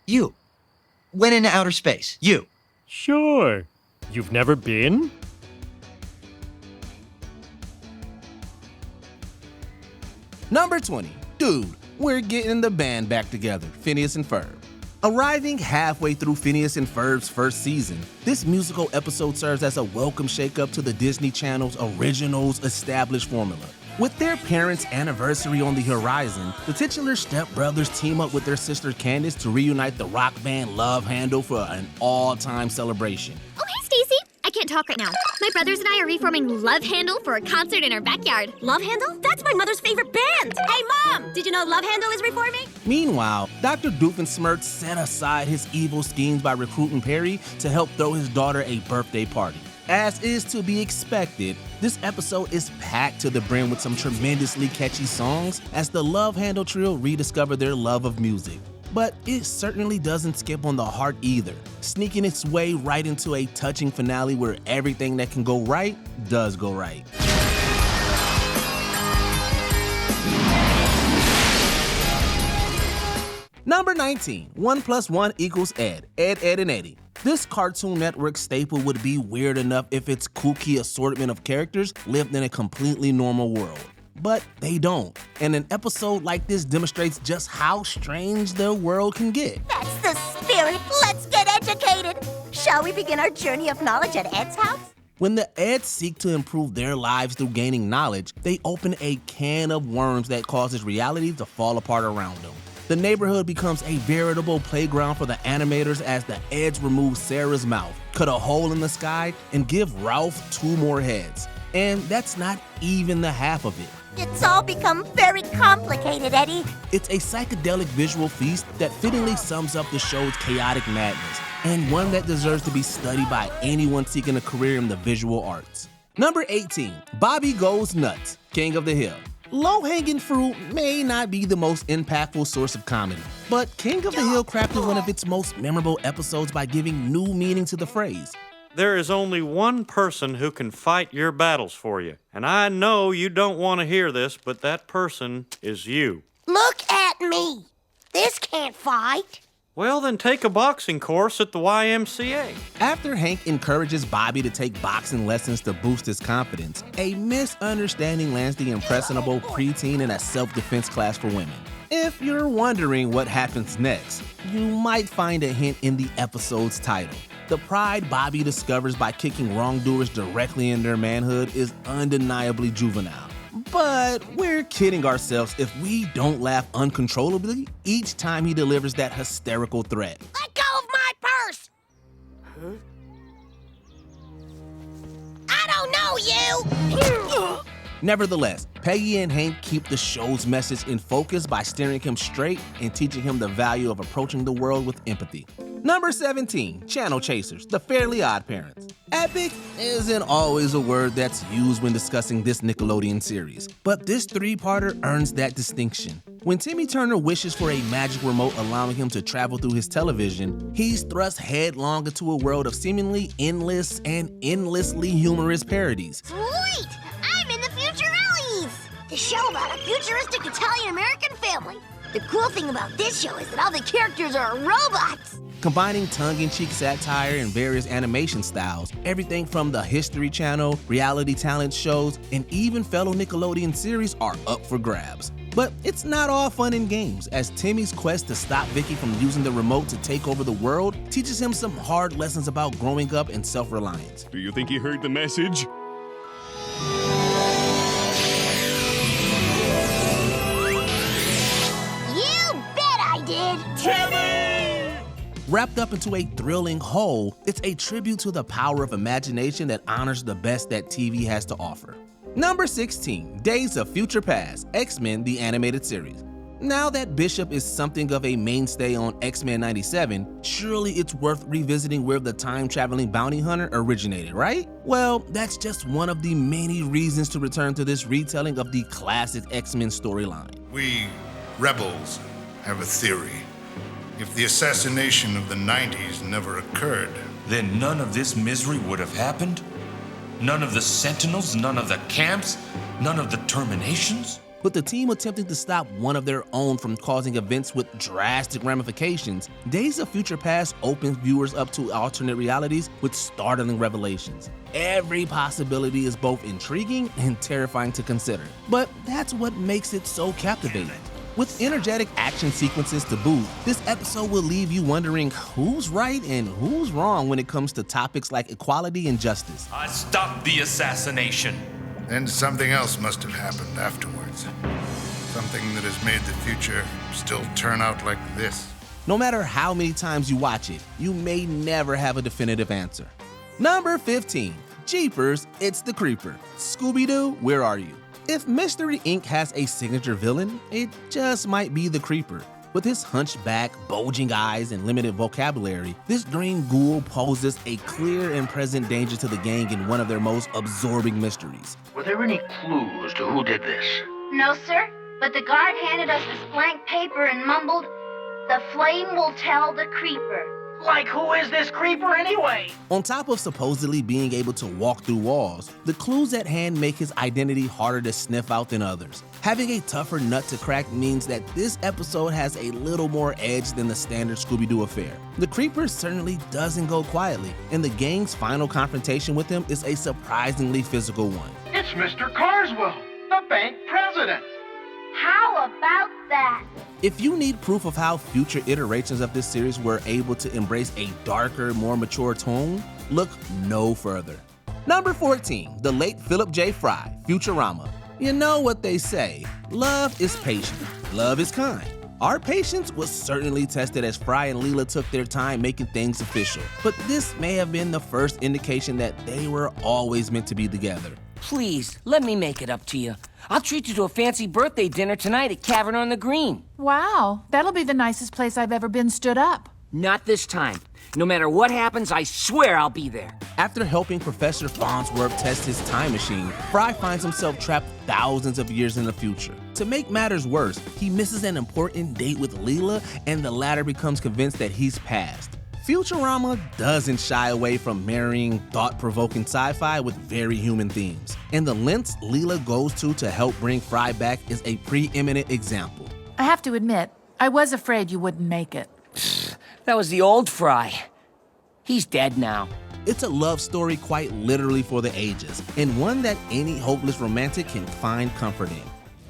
You. Went into outer space. You. Sure. You've never been? Number 20. Dude, we're getting the band back together, Phineas and Ferb. Arriving halfway through Phineas and Ferb's first season, this musical episode serves as a welcome shakeup to the Disney Channel's original's established formula. With their parents' anniversary on the horizon, the titular stepbrothers team up with their sister Candace to reunite the rock band Love Handle for an all-time celebration. Oh, hey, Stacy. I can't talk right now. My brothers and I are reforming Love Handle for a concert in our backyard. Love Handle? That's my mother's favorite band! Hey, Mom! Did you know Love Handle is reforming? Meanwhile, Dr. Doofenshmirtz set aside his evil schemes by recruiting Perry to help throw his daughter a birthday party. As is to be expected, this episode is packed to the brim with some tremendously catchy songs as the Love Handle trio rediscover their love of music. But it certainly doesn't skip on the heart either, sneaking its way right into a touching finale where everything that can go right does go right. Number 19, 1 + 1 = Ed, Ed, and Eddy. This Cartoon Network staple would be weird enough if its kooky assortment of characters lived in a completely normal world. But they don't, and an episode like this demonstrates just how strange the world can get. That's the spirit! Let's get educated! Shall we begin our journey of knowledge at Ed's house? When the Eds seek to improve their lives through gaining knowledge, they open a can of worms that causes reality to fall apart around them. The neighborhood becomes a veritable playground for the animators as the Eds remove Sarah's mouth, cut a hole in the sky, and give Ralph 2 more heads. And that's not even the half of it. It's all become very complicated, Eddy. It's a psychedelic visual feast that fittingly sums up the show's chaotic madness, and one that deserves to be studied by anyone seeking a career in the visual arts. Number 18, Bobby Goes Nuts, King of the Hill. Low-hanging fruit may not be the most impactful source of comedy, but King of the Hill crafted one of its most memorable episodes by giving new meaning to the phrase. There is only one person who can fight your battles for you. And I know you don't want to hear this, but that person is you. Look at me. This can't fight. Well, then take a boxing course at the YMCA. After Hank encourages Bobby to take boxing lessons to boost his confidence, a misunderstanding lands the impressionable preteen in a self-defense class for women. If you're wondering what happens next, you might find a hint in the episode's title. The pride Bobby discovers by kicking wrongdoers directly in their manhood is undeniably juvenile. But we're kidding ourselves if we don't laugh uncontrollably each time he delivers that hysterical threat. Let go of my purse! Huh? I don't know you! Nevertheless, Peggy and Hank keep the show's message in focus by steering him straight and teaching him the value of approaching the world with empathy. Number 17, Channel Chasers, the Fairly OddParents. Epic isn't always a word that's used when discussing this Nickelodeon series, but this 3-parter earns that distinction. When Timmy Turner wishes for a magic remote allowing him to travel through his television, he's thrust headlong into a world of seemingly endless and endlessly humorous parodies. Sweet! I'm in the Futurellis! The show about a futuristic Italian-American family. The cool thing about this show is that all the characters are robots. Combining tongue-in-cheek satire and various animation styles, everything from the History Channel, reality talent shows, and even fellow Nickelodeon series are up for grabs. But it's not all fun and games, as Timmy's quest to stop Vicky from using the remote to take over the world teaches him some hard lessons about growing up and self-reliance. Do you think he heard the message? You bet I did! Timmy! Wrapped up into a thrilling whole, it's a tribute to the power of imagination that honors the best that TV has to offer. Number 16, Days of Future Past, XMen the Animated Series. Now that Bishop is something of a mainstay on X-Men 97, surely it's worth revisiting where the time-traveling bounty hunter originated, right? Well, that's just one of the many reasons to return to this retelling of the classic X-Men storyline. We rebels have a theory. If the assassination of the 90s never occurred, then none of this misery would have happened? None of the sentinels, none of the camps, none of the terminations? With the team attempting to stop one of their own from causing events with drastic ramifications, Days of Future Past opens viewers up to alternate realities with startling revelations. Every possibility is both intriguing and terrifying to consider, but that's what makes it so captivating. With energetic action sequences to boot, this episode will leave you wondering who's right and who's wrong when it comes to topics like equality and justice. I stopped the assassination. Then something else must have happened afterwards. Something that has made the future still turn out like this. No matter how many times you watch it, you may never have a definitive answer. Number 15, Jeepers, It's the Creeper. Scooby-Doo, where are you? If Mystery Inc. has a signature villain, it just might be the Creeper. With his hunchback, bulging eyes, and limited vocabulary, this green ghoul poses a clear and present danger to the gang in one of their most absorbing mysteries. Were there any clues to who did this? No, sir, but the guard handed us this blank paper and mumbled, "The flame will tell the creeper." Like, who is this creeper anyway? On top of supposedly being able to walk through walls, the clues at hand make his identity harder to sniff out than others. Having a tougher nut to crack means that this episode has a little more edge than the standard Scooby-Doo affair. The creeper certainly doesn't go quietly, and the gang's final confrontation with him is a surprisingly physical one. It's Mr. Carswell, the bank president. How about that? If you need proof of how future iterations of this series were able to embrace a darker, more mature tone, look no further. Number 14, the late Philip J. Fry, Futurama. You know what they say, love is patient, love is kind. Our patience was certainly tested as Fry and Leela took their time making things official, but this may have been the first indication that they were always meant to be together. Please, let me make it up to you. I'll treat you to a fancy birthday dinner tonight at Cavern on the Green. Wow, that'll be the nicest place I've ever been stood up. Not this time. No matter what happens, I swear I'll be there. After helping Professor Farnsworth test his time machine, Fry finds himself trapped thousands of years in the future. To make matters worse, he misses an important date with Leela, and the latter becomes convinced that he's passed. Futurama doesn't shy away from marrying thought-provoking sci-fi with very human themes, and the lengths Leela goes to help bring Fry back is a preeminent example. I have to admit, I was afraid you wouldn't make it. That was the old Fry. He's dead now. It's a love story quite literally for the ages, and one that any hopeless romantic can find comfort in.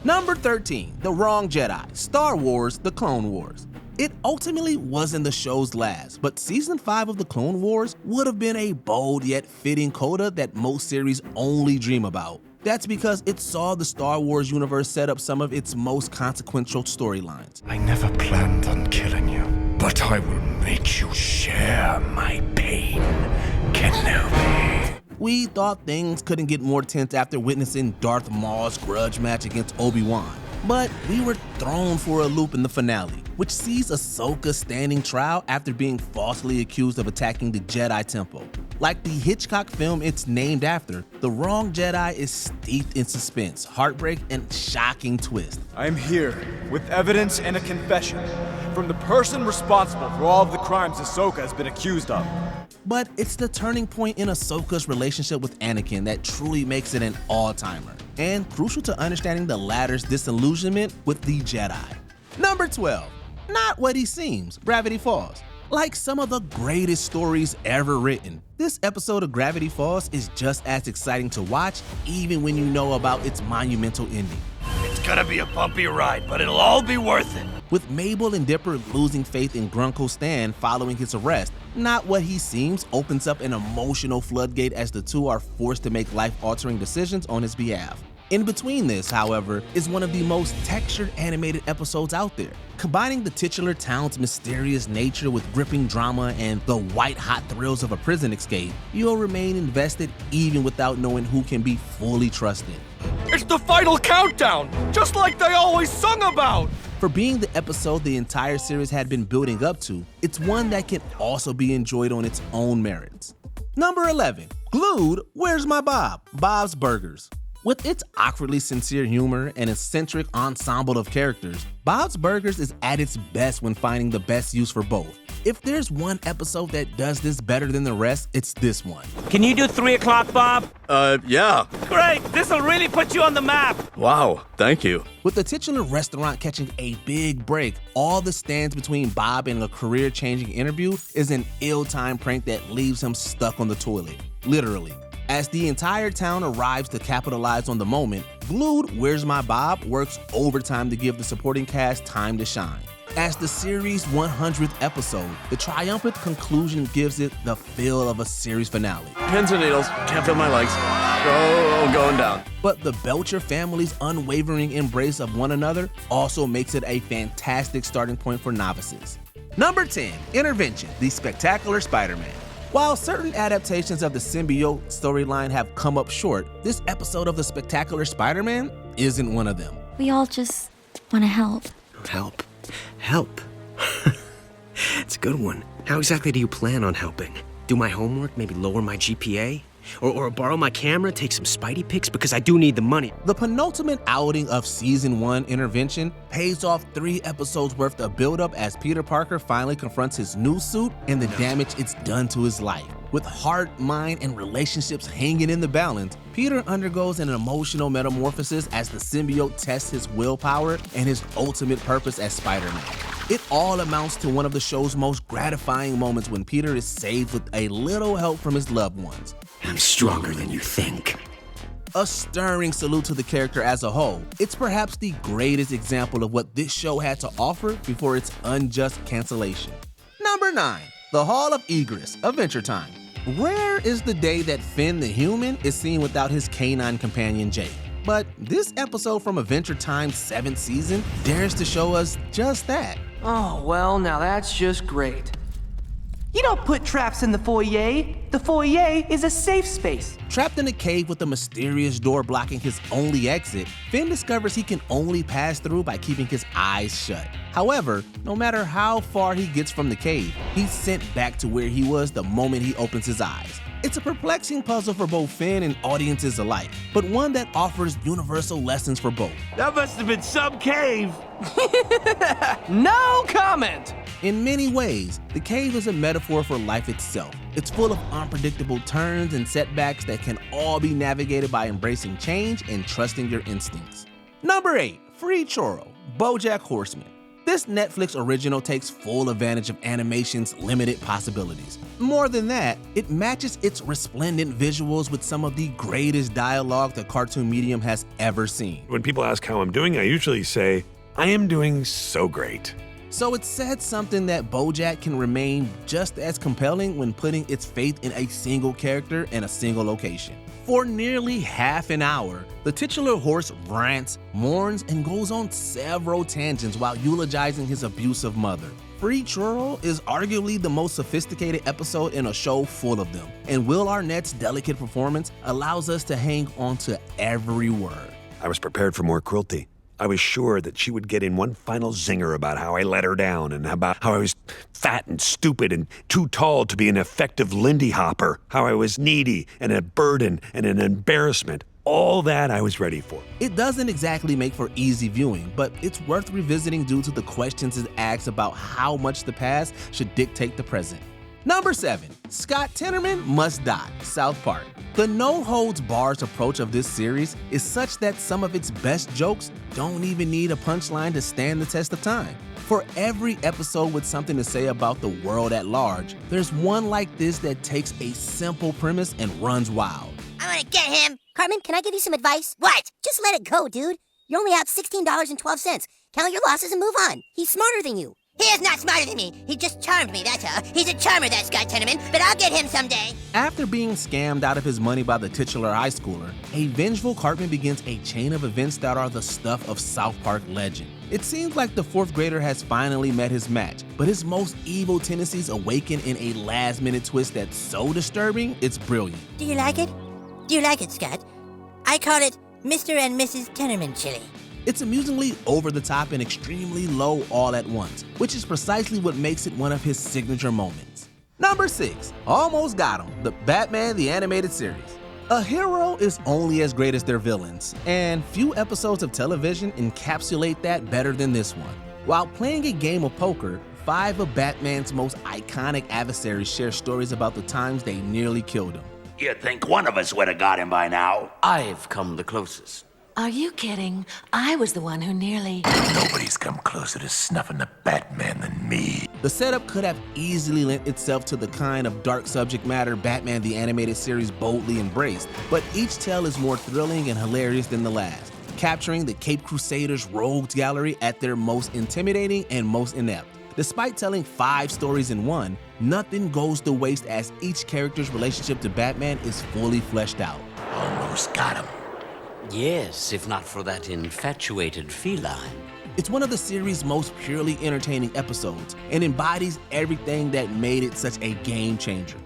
Number 13, The Wrong Jedi, Star Wars: The Clone Wars. It ultimately wasn't the show's last, but Season 5 of The Clone Wars would have been a bold yet fitting coda that most series only dream about. That's because it saw the Star Wars universe set up some of its most consequential storylines. I never planned on killing you, but I will make you share my pain, Kenobi. We thought things couldn't get more tense after witnessing Darth Maul's grudge match against Obi-Wan. But we were thrown for a loop in the finale, which sees Ahsoka standing trial after being falsely accused of attacking the Jedi Temple. Like the Hitchcock film it's named after, The Wrong Jedi is steeped in suspense, heartbreak, and shocking twist. I'm here with evidence and a confession from the person responsible for all of the crimes Ahsoka has been accused of. But it's the turning point in Ahsoka's relationship with Anakin that truly makes it an all-timer, and crucial to understanding the latter's disillusionment with the Jedi. Number 12, not what he seems, Gravity Falls. Like some of the greatest stories ever written, this episode of Gravity Falls is just as exciting to watch, even when you know about its monumental ending. It's gonna be a bumpy ride, but it'll all be worth it. With Mabel and Dipper losing faith in Grunkle Stan following his arrest, Not What He Seems opens up an emotional floodgate as the two are forced to make life-altering decisions on his behalf. In between this, however, is one of the most textured animated episodes out there. Combining the titular town's mysterious nature with gripping drama and the white-hot thrills of a prison escape, you'll remain invested even without knowing who can be fully trusted. It's the final countdown, just like they always sung about! For being the episode the entire series had been building up to, it's one that can also be enjoyed on its own merits. Number 11, Glued, Where's My Bob? Bob's Burgers. With its awkwardly sincere humor and eccentric ensemble of characters, Bob's Burgers is at its best when finding the best use for both. If there's one episode that does this better than the rest, it's this one. Can you do 3 o'clock, Bob? Yeah. Great! This'll really put you on the map! Wow, thank you. With the titular restaurant catching a big break, all that stands between Bob and a career-changing interview is an ill-timed prank that leaves him stuck on the toilet. Literally. As the entire town arrives to capitalize on the moment, Glued Where's My Bob works overtime to give the supporting cast time to shine. As the series' 100th episode, the triumphant conclusion gives it the feel of a series finale. Pins and needles, can't feel my legs. Going down. But the Belcher family's unwavering embrace of one another also makes it a fantastic starting point for novices. Number 10, Intervention, The Spectacular Spider-Man. While certain adaptations of the symbiote storyline have come up short, this episode of The Spectacular Spider-Man isn't one of them. We all just want to help. Help? Help? It's a good one. How exactly do you plan on helping? Do my homework, maybe lower my GPA? Or borrow my camera, take some Spidey pics, because I do need the money. The penultimate outing of Season 1 Intervention pays off 3 episodes worth of buildup as Peter Parker finally confronts his new suit and the damage it's done to his life. With heart, mind, and relationships hanging in the balance, Peter undergoes an emotional metamorphosis as the symbiote tests his willpower and his ultimate purpose as Spider-Man. It all amounts to one of the show's most gratifying moments when Peter is saved with a little help from his loved ones. I'm stronger than you think. A stirring salute to the character as a whole. It's perhaps the greatest example of what this show had to offer before its unjust cancellation. Number 9, The Hall of Egress, Adventure Time. Rare is the day that Finn the human is seen without his canine companion Jake. But this episode from Adventure Time's 7th season dares to show us just that. Oh, well, now that's just great. You don't put traps in the foyer. The foyer is a safe space. Trapped in a cave with a mysterious door blocking his only exit, Finn discovers he can only pass through by keeping his eyes shut. However, no matter how far he gets from the cave, he's sent back to where he was the moment he opens his eyes. It's a perplexing puzzle for both Finn and audiences alike, but one that offers universal lessons for both. That must have been some cave. No comment. In many ways, the cave is a metaphor for life itself. It's full of unpredictable turns and setbacks that can all be navigated by embracing change and trusting your instincts. Number 8, Free Churro, Bojack Horseman. This Netflix original takes full advantage of animation's limited possibilities. More than that, it matches its resplendent visuals with some of the greatest dialogue the cartoon medium has ever seen. When people ask how I'm doing, I usually say, I am doing so great. So it said something that Bojack can remain just as compelling when putting its faith in a single character in a single location. For nearly half an hour, the titular horse rants, mourns, and goes on several tangents while eulogizing his abusive mother. Free Churro is arguably the most sophisticated episode in a show full of them, and Will Arnett's delicate performance allows us to hang on to every word. I was prepared for more cruelty. I was sure that she would get in one final zinger about how I let her down and about how I was fat and stupid and too tall to be an effective Lindy Hopper, how I was needy and a burden and an embarrassment. All that I was ready for. It doesn't exactly make for easy viewing, but it's worth revisiting due to the questions it asks about how much the past should dictate the present. Number 7, Scott Tenorman Must Die, South Park. The no-holds-barred approach of this series is such that some of its best jokes don't even need a punchline to stand the test of time. For every episode with something to say about the world at large, there's one like this that takes a simple premise and runs wild. I want to get him. Cartman, can I give you some advice? What? Just let it go, dude. You're only out $16.12. Count your losses and move on. He's smarter than you. He is not smarter than me. He just charmed me, that's all. He's a charmer, that Scott Tenorman, but I'll get him someday. After being scammed out of his money by the titular high schooler, a vengeful Cartman begins a chain of events that are the stuff of South Park legend. It seems like the 4th grader has finally met his match, but his most evil tendencies awaken in a last-minute twist that's so disturbing, it's brilliant. Do you like it? Do you like it, Scott? I call it Mr. and Mrs. Tenorman chili. It's amusingly over-the-top and extremely low all at once, which is precisely what makes it one of his signature moments. Number 6, Almost Got Him, the Batman the Animated Series. A hero is only as great as their villains, and few episodes of television encapsulate that better than this one. While playing a game of poker, 5 of Batman's most iconic adversaries share stories about the times they nearly killed him. You'd think one of us would have got him by now. I've come the closest. Are you kidding? I was the one who nearly... Nobody's come closer to snuffing the Batman than me. The setup could have easily lent itself to the kind of dark subject matter Batman the Animated Series boldly embraced, but each tale is more thrilling and hilarious than the last, capturing the Caped Crusaders rogues gallery at their most intimidating and most inept. Despite telling 5 stories in one, nothing goes to waste as each character's relationship to Batman is fully fleshed out. Almost got him. Yes, if not for that infatuated feline. It's one of the series' most purely entertaining episodes and embodies everything that made it such a game changer.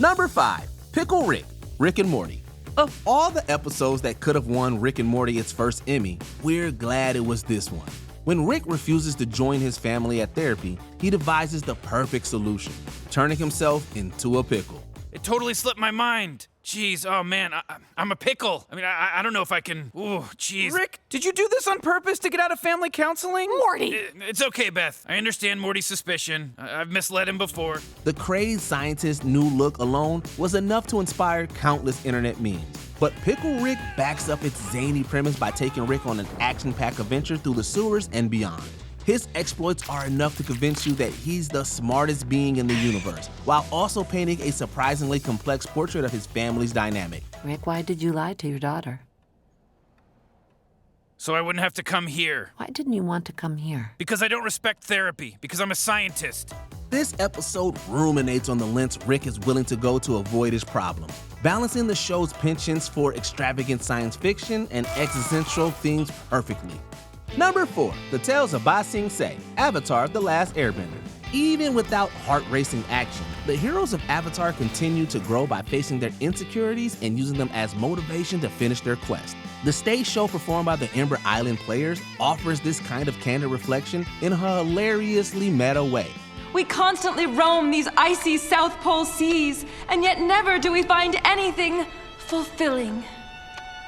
Number 5, Pickle Rick, Rick and Morty. Of all the episodes that could have won Rick and Morty its first Emmy, we're glad it was this one. When Rick refuses to join his family at therapy, he devises the perfect solution, turning himself into a pickle. It totally slipped my mind. Jeez, oh man, I'm a pickle. I mean, I don't know if I can. Ooh, jeez. Rick, did you do this on purpose to get out of family counseling? Morty! It's okay, Beth. I understand Morty's suspicion. I've misled him before. The crazed scientist's new look alone was enough to inspire countless internet memes. But Pickle Rick backs up its zany premise by taking Rick on an action-packed adventure through the sewers and beyond. His exploits are enough to convince you that he's the smartest being in the universe, while also painting a surprisingly complex portrait of his family's dynamic. Rick, why did you lie to your daughter? So I wouldn't have to come here. Why didn't you want to come here? Because I don't respect therapy. Because I'm a scientist. This episode ruminates on the lengths Rick is willing to go to avoid his problem, balancing the show's penchants for extravagant science fiction and existential themes perfectly. Number 4, The Tales of Ba Sing Se, Avatar: The Last Airbender. Even without heart-racing action, the heroes of Avatar continue to grow by facing their insecurities and using them as motivation to finish their quest. The stage show performed by the Ember Island players offers this kind of candid reflection in a hilariously meta way. We constantly roam these icy South Pole seas, and yet never do we find anything fulfilling.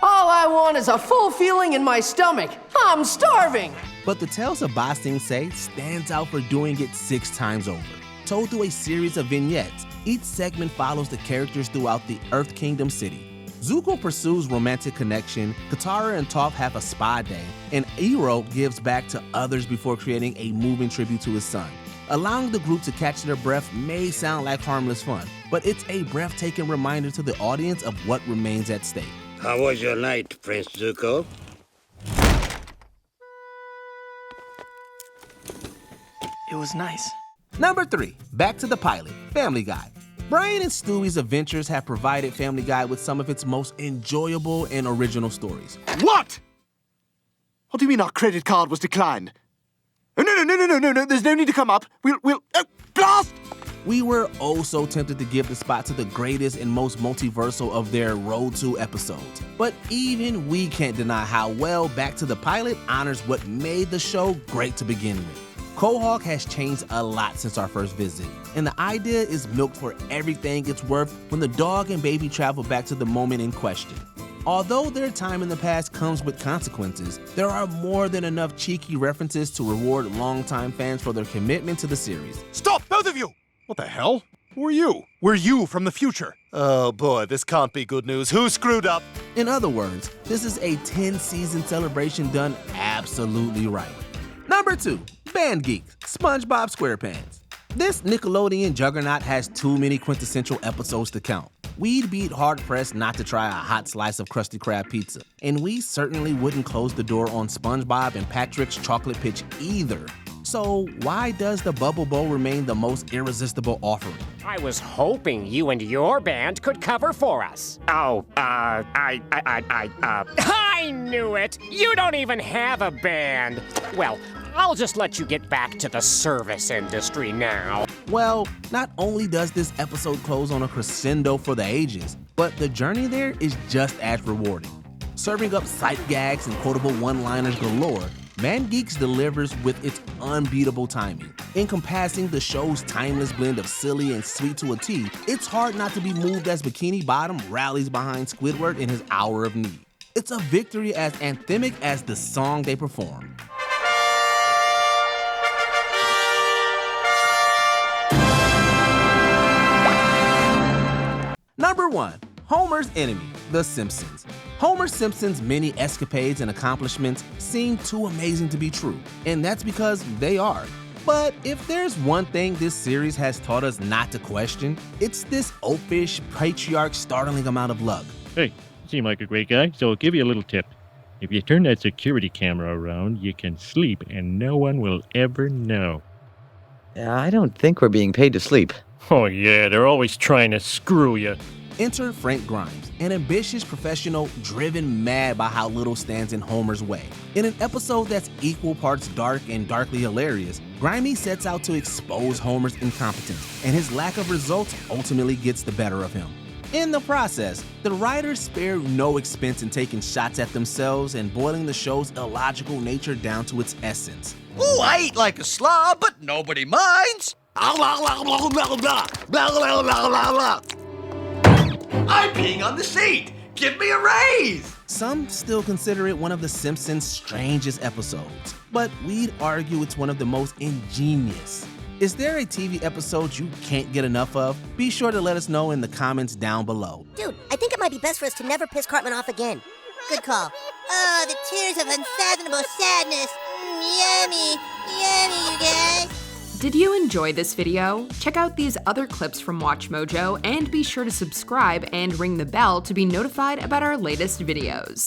All I want is a full feeling in my stomach. I'm starving. But The Tales of Ba Sing Se stands out for doing it 6 times over. Told through a series of vignettes, each segment follows the characters throughout the Earth Kingdom city. Zuko pursues romantic connection, Katara and Toph have a spa day, and Iroh gives back to others before creating a moving tribute to his son. Allowing the group to catch their breath may sound like harmless fun, but it's a breathtaking reminder to the audience of what remains at stake. How was your night, Prince Zuko? It was nice. Number 3, back to the pilot, Family Guy. Brian and Stewie's adventures have provided Family Guy with some of its most enjoyable and original stories. What? What do you mean our credit card was declined? Oh, no, there's no need to come up. We'll, blast! We were oh so tempted to give the spot to the greatest and most multiversal of their Road to episodes. But even we can't deny how well Back to the Pilot honors what made the show great to begin with. Quahog has changed a lot since our first visit, and the idea is milked for everything it's worth when the dog and baby travel back to the moment in question. Although their time in the past comes with consequences, there are more than enough cheeky references to reward longtime fans for their commitment to the series. Stop, both of you! What the hell? Who are you? We're you from the future. Oh boy, this can't be good news. Who screwed up? In other words, this is a 10-season celebration done absolutely right. Number 2, Band Geeks, SpongeBob SquarePants. This Nickelodeon juggernaut has too many quintessential episodes to count. We'd be hard-pressed not to try a hot slice of Krusty Krab pizza, and we certainly wouldn't close the door on SpongeBob and Patrick's chocolate pitch either. So why does the Bubble Bowl remain the most irresistible offering? I was hoping you and your band could cover for us. Oh, I knew it! You don't even have a band! Well, I'll just let you get back to the service industry now. Well, not only does this episode close on a crescendo for the ages, but the journey there is just as rewarding. Serving up sight gags and quotable one-liners galore, Man Geeks delivers with its unbeatable timing. Encompassing the show's timeless blend of silly and sweet to a T, it's hard not to be moved as Bikini Bottom rallies behind Squidward in his hour of need. It's a victory as anthemic as the song they perform. Number 1. Homer's enemy, The Simpsons. Homer Simpson's many escapades and accomplishments seem too amazing to be true, and that's because they are. But if there's one thing this series has taught us not to question, it's this oafish patriarch's startling amount of luck. Hey, you seem like a great guy, so I'll give you a little tip. If you turn that security camera around, you can sleep and no one will ever know. I don't think we're being paid to sleep. Oh yeah, they're always trying to screw you. Enter Frank Grimes, an ambitious professional driven mad by how little stands in Homer's way. In an episode that's equal parts dark and darkly hilarious, Grimey sets out to expose Homer's incompetence, and his lack of results ultimately gets the better of him. In the process, the writers spare no expense in taking shots at themselves and boiling the show's illogical nature down to its essence. Ooh, I eat like a slob, but nobody minds. Blah, blah, blah, blah, blah, blah, blah, blah, blah, blah. I'm peeing on the seat. Give me a raise. Some still consider it one of The Simpsons' strangest episodes, but we'd argue it's one of the most ingenious. Is there a TV episode you can't get enough of? Be sure to let us know in the comments down below. Dude, I think it might be best for us to never piss Cartman off again. Good call. Oh, the tears of unfathomable sadness. Yummy, yummy, you guys. Did you enjoy this video? Check out these other clips from WatchMojo and be sure to subscribe and ring the bell to be notified about our latest videos.